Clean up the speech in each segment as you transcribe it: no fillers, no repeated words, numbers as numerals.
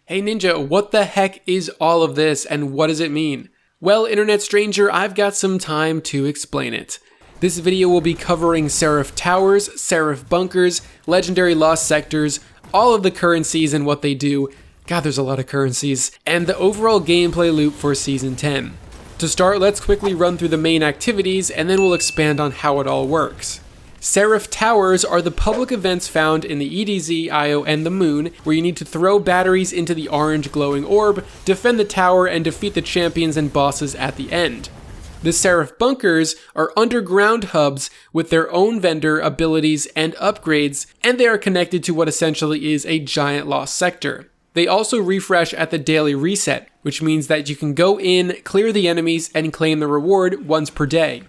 Hey Ninja, what the heck is all of this and what does it mean? Well, internet stranger, I've got some time to explain it. This video will be covering Seraph Towers, Seraph Bunkers, Legendary Lost Sectors, all of the currencies and what they do. God, there's a lot of currencies. And the overall gameplay loop for Season 10. To start, let's quickly run through the main activities and then we'll expand on how it all works. Seraph Towers are the public events found in the EDZ, Io, and the Moon, where you need to throw batteries into the orange glowing orb, defend the tower, and defeat the champions and bosses at the end. The Seraph Bunkers are underground hubs with their own vendor, abilities, and upgrades, and they are connected to what essentially is a giant lost sector. They also refresh at the daily reset, which means that you can go in, clear the enemies, and claim the reward once per day.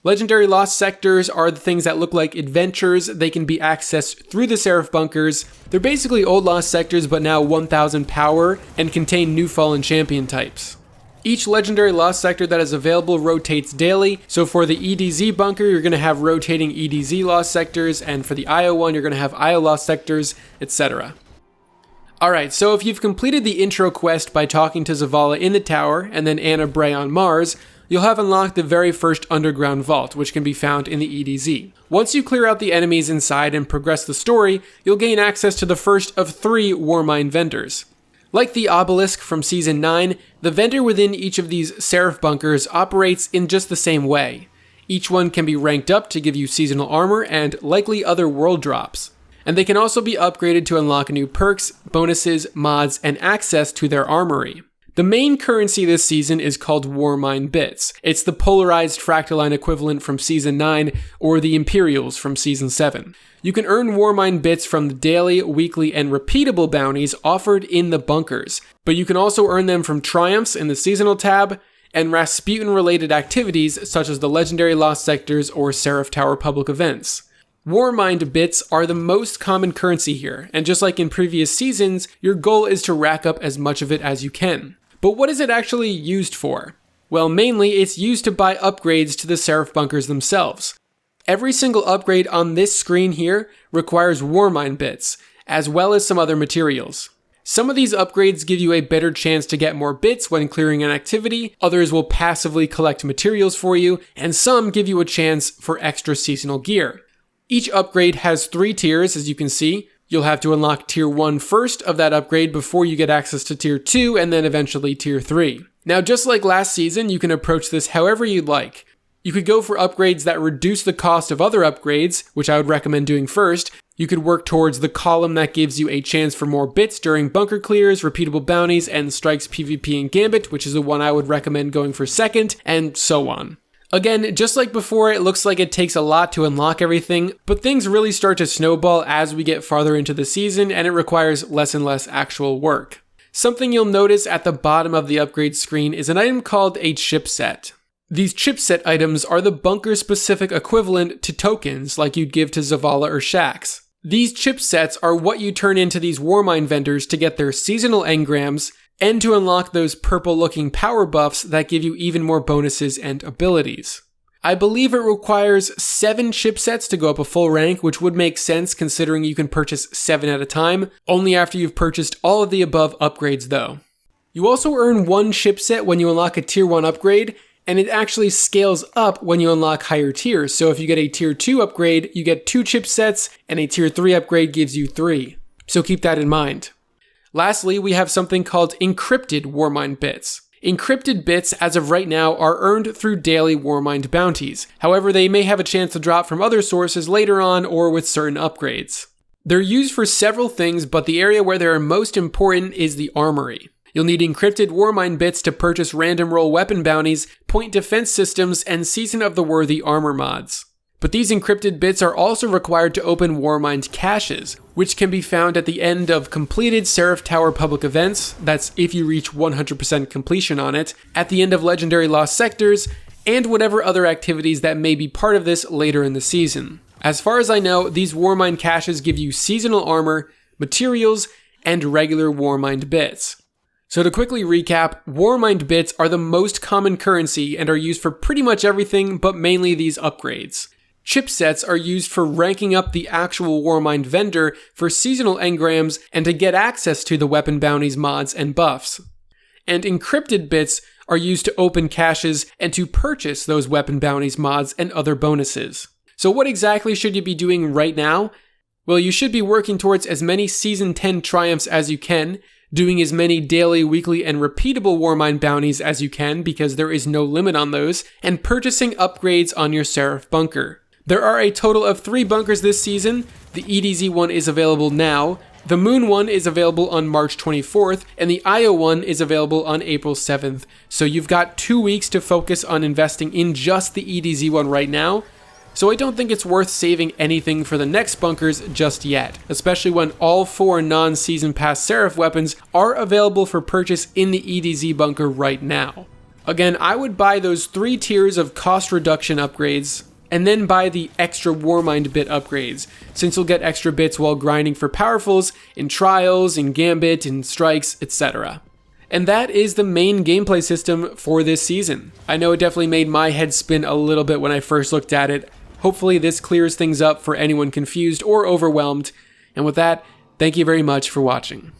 Legendary Lost Sectors are the things that look like adventures. They can be accessed through the Seraph Bunkers. They're basically old Lost Sectors but now 1000 power and contain new Fallen Champion types. Each Legendary Lost Sector that is available rotates daily, so for the EDZ Bunker you're going to have rotating EDZ Lost Sectors, and for the IO one you're going to have IO Lost Sectors, etc. Alright, so if you've completed the intro quest by talking to Zavala in the tower and then Anna Bray on Mars, you'll have unlocked the very first underground vault, which can be found in the EDZ. Once you clear out the enemies inside and progress the story, you'll gain access to the first of 3 Warmind vendors. Like the obelisk from Season 9, the vendor within each of these Seraph Bunkers operates in just the same way. Each one can be ranked up to give you seasonal armor and likely other world drops. And they can also be upgraded to unlock new perks, bonuses, mods, and access to their armory. The main currency this season is called Warmind Bits. It's the polarized fractaline equivalent from Season 9 or the Imperials from Season 7. You can earn Warmind Bits from the daily, weekly, and repeatable bounties offered in the bunkers, but you can also earn them from triumphs in the seasonal tab and Rasputin-related activities such as the Legendary Lost Sectors or Seraph Tower public events. Warmind Bits are the most common currency here, and just like in previous seasons, your goal is to rack up as much of it as you can. But what is it actually used for? Well, mainly it's used to buy upgrades to the Seraph Bunkers themselves. Every single upgrade on this screen here requires Warmind Bits, as well as some other materials. Some of these upgrades give you a better chance to get more bits when clearing an activity, others will passively collect materials for you, and some give you a chance for extra seasonal gear. Each upgrade has 3 tiers, as you can see. You'll have to unlock Tier 1 first of that upgrade before you get access to Tier 2 and then eventually Tier 3. Now, just like last season, you can approach this however you'd like. You could go for upgrades that reduce the cost of other upgrades, which I would recommend doing first. You could work towards the column that gives you a chance for more bits during bunker clears, repeatable bounties, and strikes PvP and Gambit, which is the one I would recommend going for second, and so on. Again, just like before, it looks like it takes a lot to unlock everything, but things really start to snowball as we get farther into the season and it requires less and less actual work. Something you'll notice at the bottom of the upgrade screen is an item called a chipset. These chipset items are the bunker-specific equivalent to tokens like you'd give to Zavala or Shaxx. These chipsets are what you turn into these Warmind vendors to get their seasonal engrams, and to unlock those purple-looking power buffs that give you even more bonuses and abilities. I believe it requires 7 chipsets to go up a full rank, which would make sense considering you can purchase 7 at a time, only after you've purchased all of the above upgrades though. You also earn 1 chipset when you unlock a Tier 1 upgrade, and it actually scales up when you unlock higher tiers, so if you get a Tier 2 upgrade, you get 2 chipsets, and a Tier 3 upgrade gives you 3. So keep that in mind. Lastly, we have something called Encrypted Warmind Bits. Encrypted Bits, as of right now, are earned through daily Warmind bounties. However, they may have a chance to drop from other sources later on or with certain upgrades. They're used for several things, but the area where they are most important is the Armoury. You'll need Encrypted Warmind Bits to purchase random roll weapon bounties, point defense systems, and Season of the Worthy armor mods. But these encrypted bits are also required to open Warmind caches, which can be found at the end of completed Seraph Tower public events, that's if you reach 100% completion on it, at the end of Legendary Lost Sectors, and whatever other activities that may be part of this later in the season. As far as I know, these Warmind caches give you seasonal armor, materials, and regular Warmind bits. So to quickly recap, Warmind bits are the most common currency and are used for pretty much everything but mainly these upgrades. Chipsets are used for ranking up the actual Warmind vendor for seasonal engrams and to get access to the weapon bounties, mods, and buffs. And encrypted bits are used to open caches and to purchase those weapon bounties, mods, and other bonuses. So what exactly should you be doing right now? Well, you should be working towards as many Season 10 triumphs as you can, doing as many daily, weekly, and repeatable Warmind bounties as you can because there is no limit on those, and purchasing upgrades on your Seraph Bunker. There are a total of 3 bunkers this season. The EDZ one is available now, the Moon one is available on March 24th, and the Io one is available on April 7th. So you've got 2 weeks to focus on investing in just the EDZ one right now. So I don't think it's worth saving anything for the next bunkers just yet, especially when all 4 non-season pass Seraph weapons are available for purchase in the EDZ bunker right now. Again, I would buy those 3 tiers of cost reduction upgrades, and then buy the extra Warmind bit upgrades, since you'll get extra bits while grinding for powerfuls, in trials, in gambit, in strikes, etc. And that is the main gameplay system for this season. I know it definitely made my head spin a little bit when I first looked at it. Hopefully this clears things up for anyone confused or overwhelmed. And with that, thank you very much for watching.